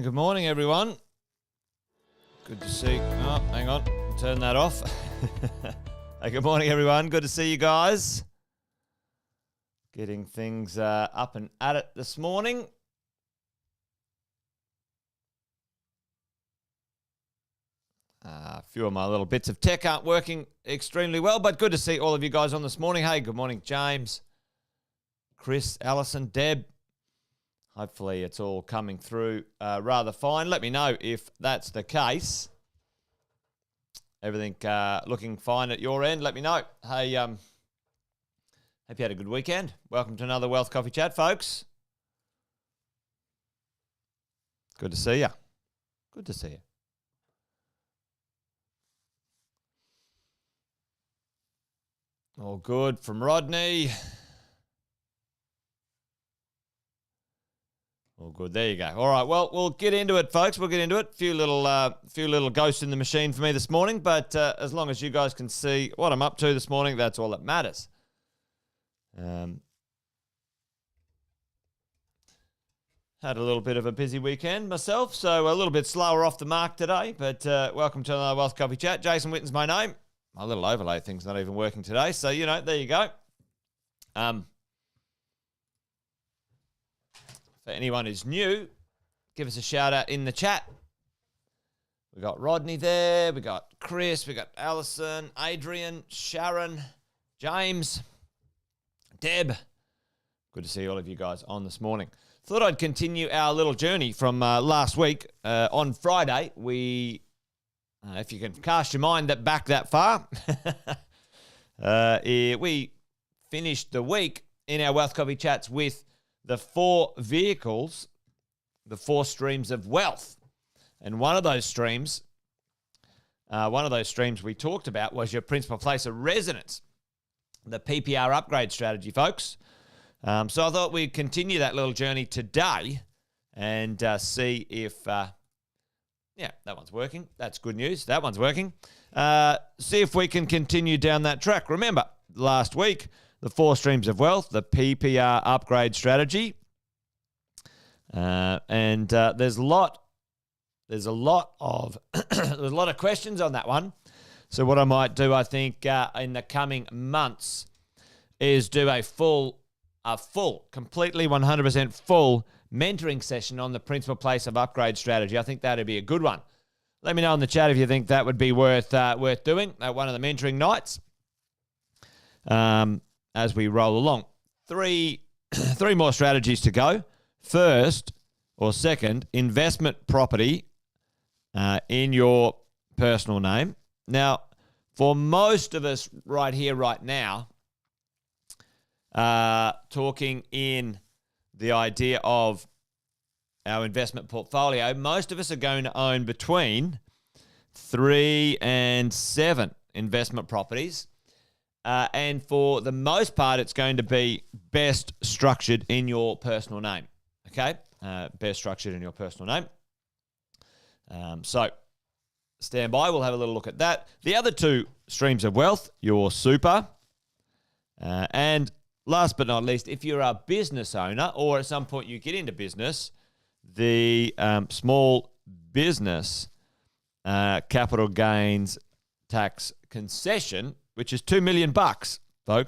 Good morning, everyone. Good to see. Oh, hang on. Turn that off. Hey, good morning, everyone. Good to see you guys. Getting things up and at it this morning. A few of my little bits of tech aren't working extremely well, but good to see all of you guys on this morning. Hey, good morning, James, Chris, Alison, Deb. Hopefully it's all coming through rather fine. Let me know if that's the case. Everything looking fine at your end. Let me know. Hey, hope you had a good weekend. Welcome to another Wealth Coffee Chat, folks. Good to see you. Good to see you. All good from Rodney. All good. There you go. All right. Well, we'll get into it, folks. We'll get into it. Few little ghosts in the machine for me this morning, but as long as you guys can see what I'm up to this morning, that's all that matters. Had a little bit of a busy weekend myself, so a little bit slower off the mark today, but welcome to another Wealth Coffee Chat. Jason Witten's my name. My little overlay thing's not even working today, so, there you go. For anyone who's new, give us a shout out in the chat. We got Rodney there, we got Chris, we got Alison, Adrian, Sharon, James, Deb. Good to see all of you guys on this morning. Thought I'd continue our little journey from last week. On Friday, we, if you can cast your mind back that far, we finished the week in our Wealth Coffee Chats with the 4 vehicles, the 4 streams of wealth. And one of those streams we talked about was your principal place of residence, the PPR upgrade strategy, folks. So I thought we'd continue that little journey today and see if, that one's working. That's good news. That one's working. See if we can continue down that track. Remember, last week, the 4 streams of wealth, the PPR upgrade strategy. And there's a lot of questions on that one. So what I might do, I think, in the coming months is do a full, completely 100% full mentoring session on the principal place of upgrade strategy. I think that'd be a good one. Let me know in the chat if you think that would be worth doing at one of the mentoring nights. As we roll along. 3 more strategies to go. First or second, investment property in your personal name. Now, for most of us right here, right now, talking in the idea of our investment portfolio, most of us are going to own between 3 and 7 investment properties. And for the most part, it's going to be best structured in your personal name. Okay? Best structured in your personal name. So stand by. We'll have a little look at that. The other 2 streams of wealth, your super. And last but not least, if you're a business owner or at some point you get into business, the small business capital gains tax concession, which is $2 million, folks.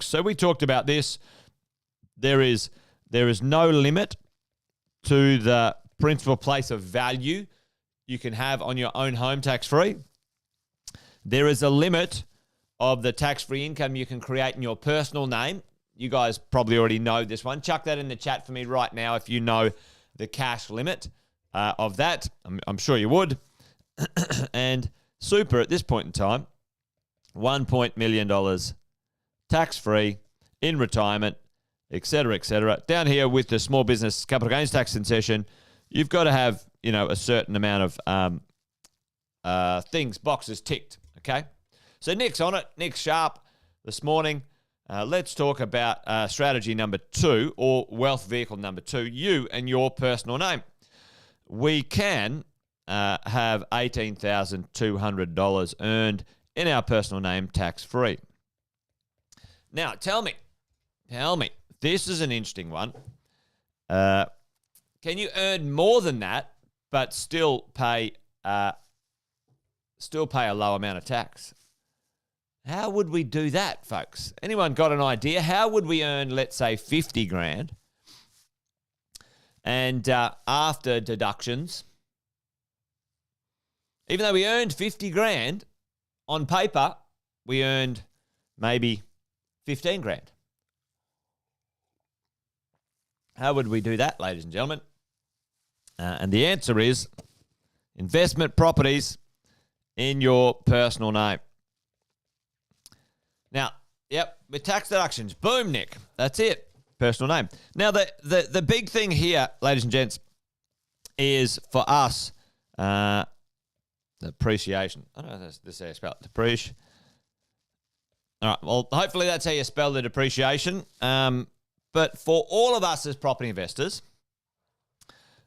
So we talked about this. There is no limit to the principal place of value you can have on your own home tax-free. There is a limit of the tax-free income you can create in your personal name. You guys probably already know this one. Chuck that in the chat for me right now if you know the cash limit of that. I'm sure you would. And super at this point in time, $1 million tax-free in retirement, et cetera, down here with the small business capital gains tax concession, you've got to have, a certain amount of boxes ticked, okay? So Nick's on it, Nick's sharp this morning. Let's talk about strategy number 2 or wealth vehicle number 2, you and your personal name. We can have $18,200 earned in our personal name tax-free. Now, tell me, this is an interesting one. Can you earn more than that but still pay a low amount of tax. How would we do that, folks? Anyone got an idea? How would we earn, let's say, 50 grand, and after deductions, even though we earned 50 grand, on paper, we earned maybe 15 grand. How would we do that, ladies and gentlemen? And the answer is investment properties in your personal name. Now, yep, with tax deductions, boom, Nick. That's it. Personal name. Now, the big thing here, ladies and gents, is for us, depreciation. I don't know if this is how you spell it. Depreciation. All right, well, hopefully that's how you spell the depreciation. But for all of us as property investors,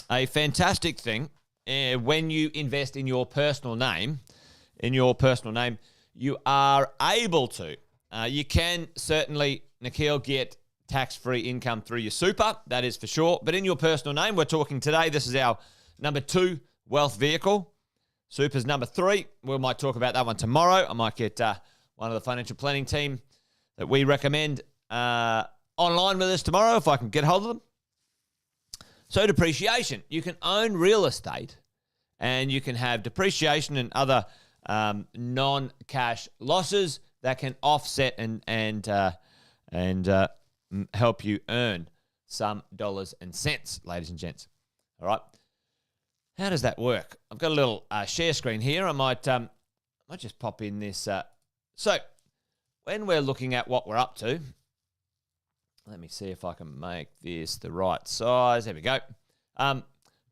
a fantastic thing when you invest in your personal name, you are able to. You can certainly, Nikhil, get tax-free income through your super, that is for sure. But in your personal name, we're talking today, this is our number 2 wealth vehicle. Super's number 3. We might talk about that one tomorrow. I might get one of the financial planning team that we recommend online with us tomorrow if I can get hold of them. So depreciation. You can own real estate and you can have depreciation and other non-cash losses that can offset and help you earn some dollars and cents, ladies and gents. All right. How does that work? I've got a little share screen here. I might just pop in this. So when we're looking at what we're up to, let me see if I can make this the right size. There we go. Got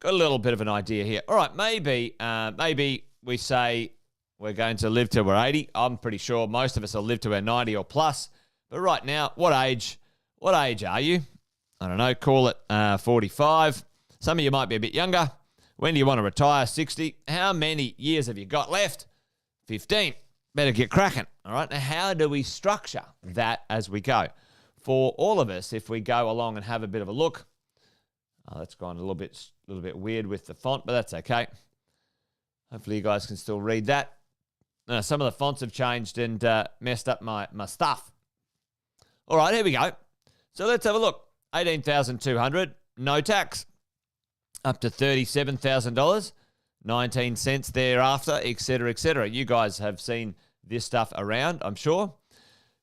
a little bit of an idea here. All right, maybe we say we're going to live till we're 80. I'm pretty sure most of us will live till we're 90 or plus. But right now, what age are you? I don't know, call it 45. Some of you might be a bit younger. When do you want to retire? 60. How many years have you got left? 15. Better get cracking. All right. Now, how do we structure that as we go? For all of us, if we go along and have a bit of a look, that's gone a little bit weird with the font, but that's okay. Hopefully you guys can still read that. Some of the fonts have changed and messed up my stuff. All right, here we go. So let's have a look. 18,200, no tax. Up to $37,000, 19 cents thereafter, etc., etc. You guys have seen this stuff around, I'm sure.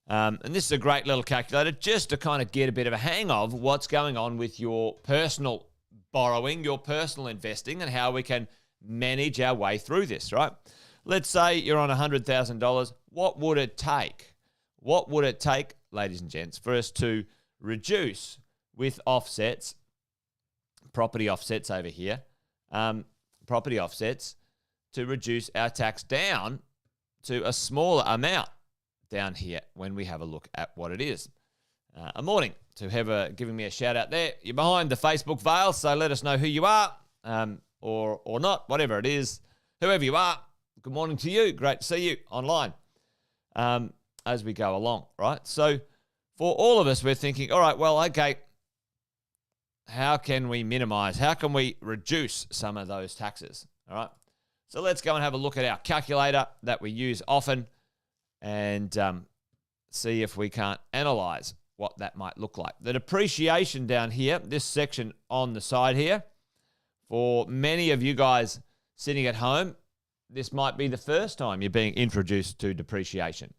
And this is a great little calculator just to kind of get a bit of a hang of what's going on with your personal borrowing, your personal investing, and how we can manage our way through this, right? Let's say you're on $100,000. What would it take? What would it take, ladies and gents, for us to reduce with offsets, property offsets over here, property offsets, to reduce our tax down to a smaller amount down here when we have a look at what it is. A morning to Heather giving me a shout out there. You're behind the Facebook veil, so let us know who you are or not, whatever it is. Whoever you are, good morning to you. Great to see you online as we go along, right? So for all of us, we're thinking, all right, well, okay, how can we minimize? How can we reduce some of those taxes? All right. So let's go and have a look at our calculator that we use often and see if we can't analyze what that might look like. The depreciation down here, this section on the side here, for many of you guys sitting at home, this might be the first time you're being introduced to depreciation.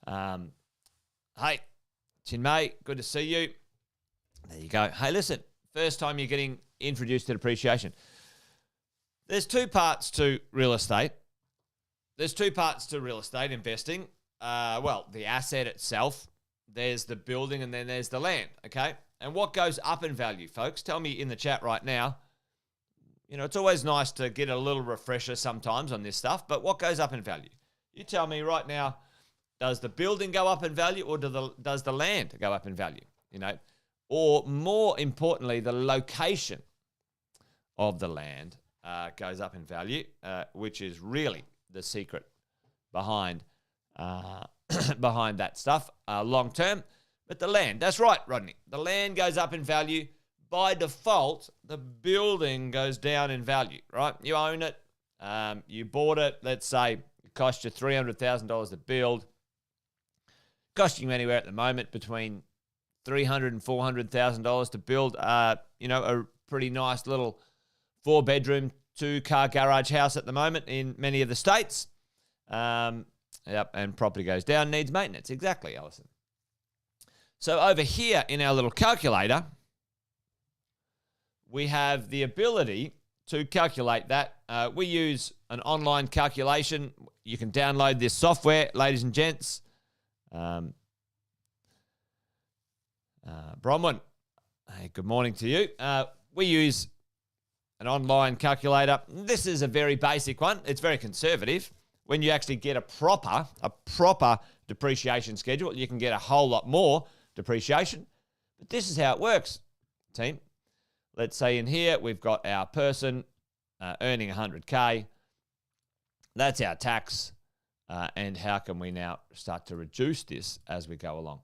Hey, Chinmay, good to see you. There you go. Hey, listen, first time you're getting introduced to depreciation. There's two parts to real estate. There's two parts to real estate investing. Well, the asset itself, there's the building, and then there's the land, okay? And what goes up in value, folks? Tell me in the chat right now. You know, it's always nice to get a little refresher sometimes on this stuff, but what goes up in value? You tell me right now, does the building go up in value or does the land go up in value? You know, or more importantly, the location of the land goes up in value, which is really the secret behind behind that stuff long term. But the land, that's right, Rodney. The land goes up in value, by default, the building goes down in value, right? You own it. You bought it. Let's say it cost you $300,000 to build. Costing you anywhere at the moment between $300,000 and $400,000 to build, a pretty nice little 4-bedroom, 2-car garage house at the moment in many of the states. And property goes down, needs maintenance. Exactly, Alison. So over here in our little calculator, we have the ability to calculate that. We use an online calculation. You can download this software, ladies and gents. Bronwyn, hey, good morning to you. We use an online calculator. This is a very basic one. It's very conservative. When you actually get a proper depreciation schedule, you can get a whole lot more depreciation. But this is how it works, team. Let's say in here we've got our person earning 100K. That's our tax. And how can we now start to reduce this as we go along?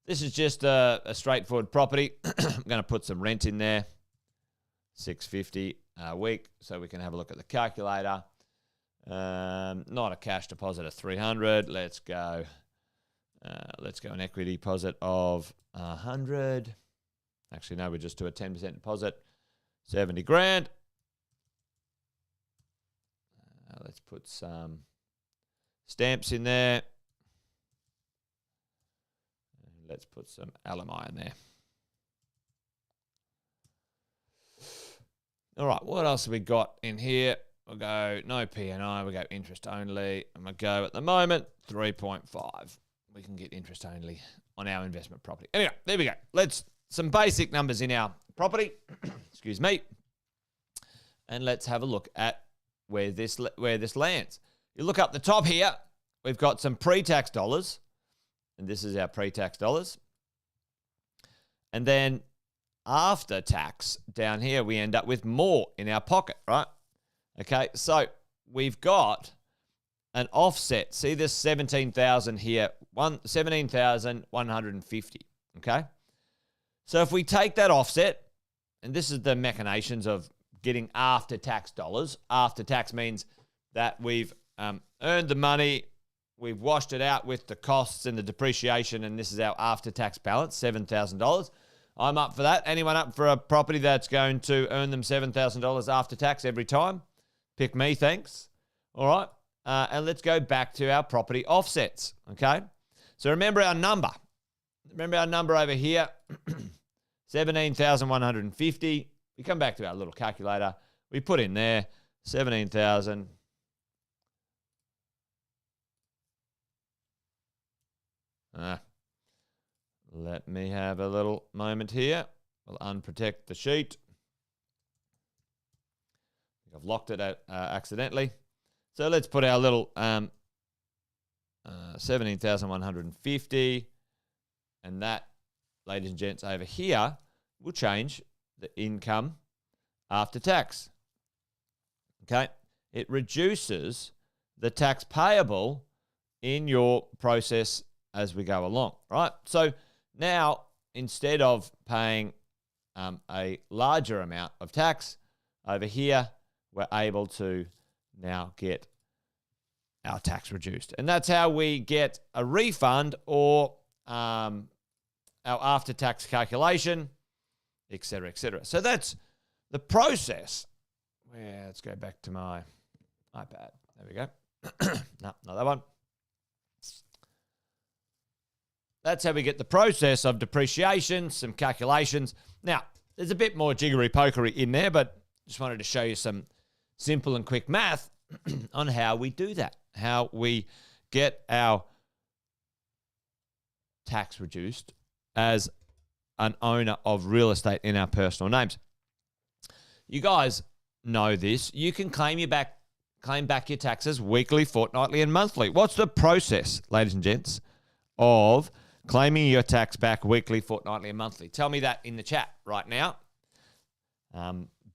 This is just a straightforward property. I'm going to put some rent in there, $650 a week, so we can have a look at the calculator. Not a cash deposit of $300. Let's go an equity deposit of $100. Actually, no, we just do a 10% deposit, $70,000. Let's put some stamps in there. Let's put some LMI in there. All right, what else have we got in here? We'll go no P&I, we'll go interest only. And we'll go at the moment 3.5. We can get interest only on our investment property. Anyway, there we go. Some basic numbers in our property. Excuse me. And let's have a look at where this lands. You look up the top here, we've got some pre-tax dollars. And this is our pre-tax dollars. And then after tax, down here, we end up with more in our pocket, right? Okay, so we've got an offset. See this 17,000 here, 17,150, okay? So if we take that offset, and this is the machinations of getting after-tax dollars. After-tax means that we've earned the money, we've washed it out with the costs and the depreciation, and this is our after-tax balance, $7,000. I'm up for that. Anyone up for a property that's going to earn them $7,000 after tax every time? Pick me, thanks. All right. And let's go back to our property offsets, okay? So remember our number. Remember our number over here, 17,150. We come back to our little calculator. We put in there 17,000. Let me have a little moment here. We'll unprotect the sheet. I've locked it accidentally. So let's put our little 17,150. And that, ladies and gents, over here will change the income after tax. Okay? It reduces the tax payable in your process as we go along, right? So now, instead of paying a larger amount of tax, over here, we're able to now get our tax reduced. And that's how we get a refund or our after-tax calculation, et cetera, et cetera. So that's the process. Yeah, let's go back to my iPad. There we go. No, not that one. That's how we get the process of depreciation, some calculations. Now, there's a bit more jiggery-pokery in there, but just wanted to show you some simple and quick math on how we do that, how we get our tax reduced as an owner of real estate in our personal names. You guys know this. You can claim back your taxes weekly, fortnightly, and monthly. What's the process, ladies and gents, of claiming your tax back weekly, fortnightly, and monthly? Tell me that in the chat right now.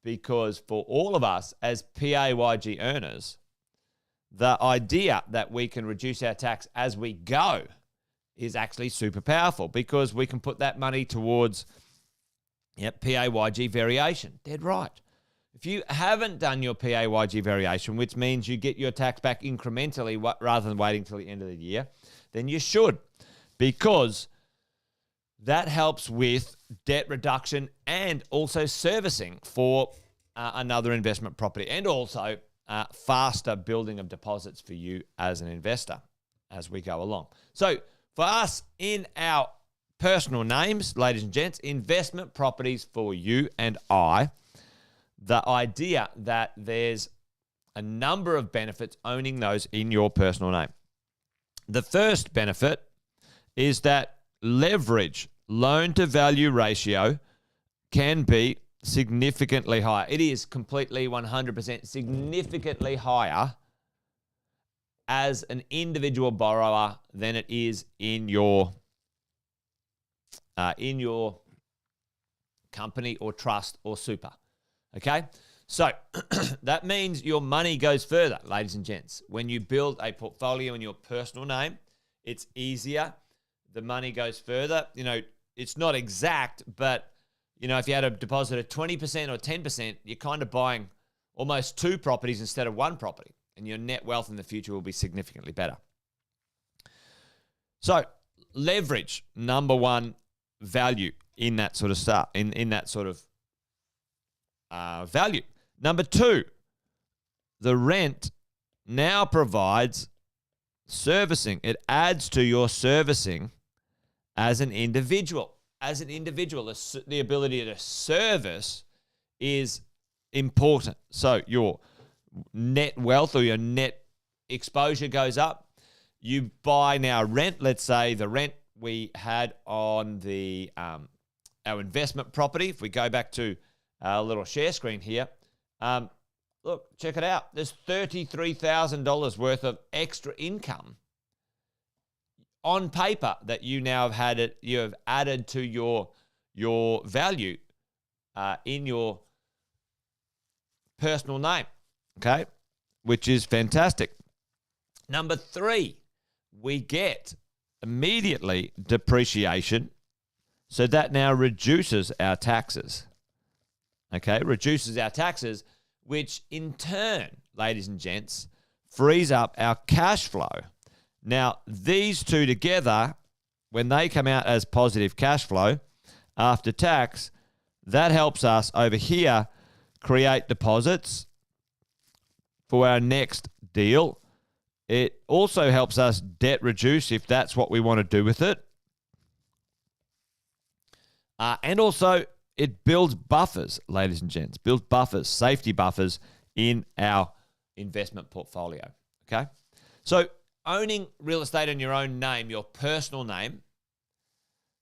Because for all of us as PAYG earners, the idea that we can reduce our tax as we go is actually super powerful, because we can put that money towards Yep, PAYG variation. Dead right. If you haven't done your PAYG variation, which means you get your tax back incrementally rather than waiting till the end of the year, then you should, because that helps with debt reduction and also servicing for another investment property, and also faster building of deposits for you as an investor as we go along. So for us, in our personal names, ladies and gents, investment properties for you and I, the idea that there's a number of benefits owning those in your personal name. The first benefit is that leverage, loan to value ratio, can be significantly higher. It is completely 100% significantly higher as an individual borrower than it is in your company or trust or super. Okay? So that means your money goes further, ladies and gents. When you build a portfolio in your personal name, it's easier. The money goes further. You know, it's not exact, but, you know, if you had a deposit of 20% or 10%, you're kind of buying almost 2 properties instead of 1 property, and your net wealth in the future will be significantly better. So leverage, number one value in that sort of stuff, in that sort of value. Number 2, the rent now provides servicing. It adds to your servicing as an individual. As an individual, the ability to service is important. So your net wealth or your net exposure goes up. You buy now rent. Let's say the rent we had on the our investment property. If we go back to our little share screen here, look, check it out. There's $33,000 worth of extra income on paper that you now have added to your value in your personal name, okay, which is fantastic. Number 3, we get immediately depreciation, so that now reduces our taxes, okay, reduces our taxes, which in turn, ladies and gents, frees up our cash flow. Now, these two together, when they come out as positive cash flow after tax, that helps us over here create deposits for our next deal. It also helps us debt reduce if that's what we want to do with it. And also, it builds buffers, ladies and gents, builds buffers, safety buffers in our investment portfolio, okay? So owning real estate in your own name, your personal name,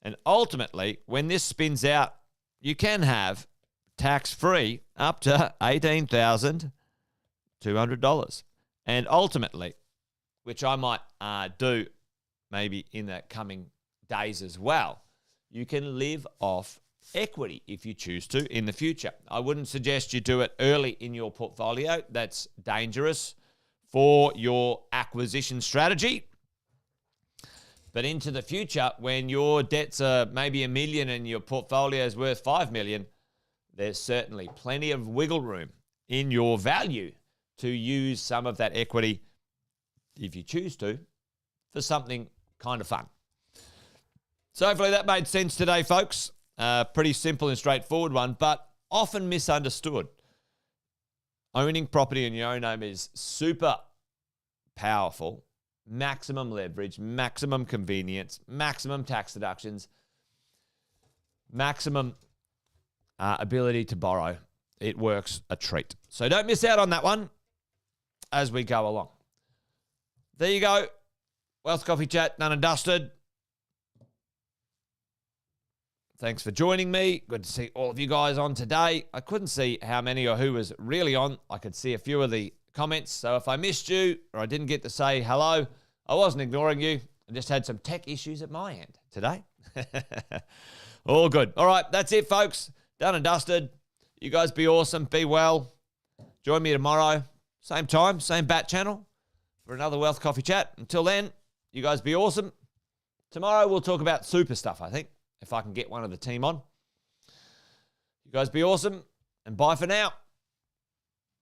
and ultimately, when this spins out, you can have tax-free up to $18,200. And ultimately, which I might do maybe in the coming days as well, you can live off equity if you choose to in the future. I wouldn't suggest you do it early in your portfolio. That's dangerous for your acquisition strategy. But into the future, when your debts are maybe $1 million and your portfolio is worth $5 million, there's certainly plenty of wiggle room in your value to use some of that equity, if you choose to, for something kind of fun. So hopefully that made sense today, folks. Pretty simple and straightforward one, but often misunderstood. Owning property in your own name is super powerful. Maximum leverage, maximum convenience, maximum tax deductions, maximum ability to borrow. It works a treat. So don't miss out on that one as we go along. There you go. Wealth Coffee Chat, done and dusted. Thanks for joining me. Good to see all of you guys on today. I couldn't see how many or who was really on. I could see a few of the comments. So if I missed you or I didn't get to say hello, I wasn't ignoring you. I just had some tech issues at my end today. All good. All right, that's it, folks. Done and dusted. You guys be awesome. Be well. Join me tomorrow. Same time, same bat channel for another Wealth Coffee Chat. Until then, you guys be awesome. Tomorrow we'll talk about super stuff, I think, if I can get one of the team on. You guys be awesome, and bye for now.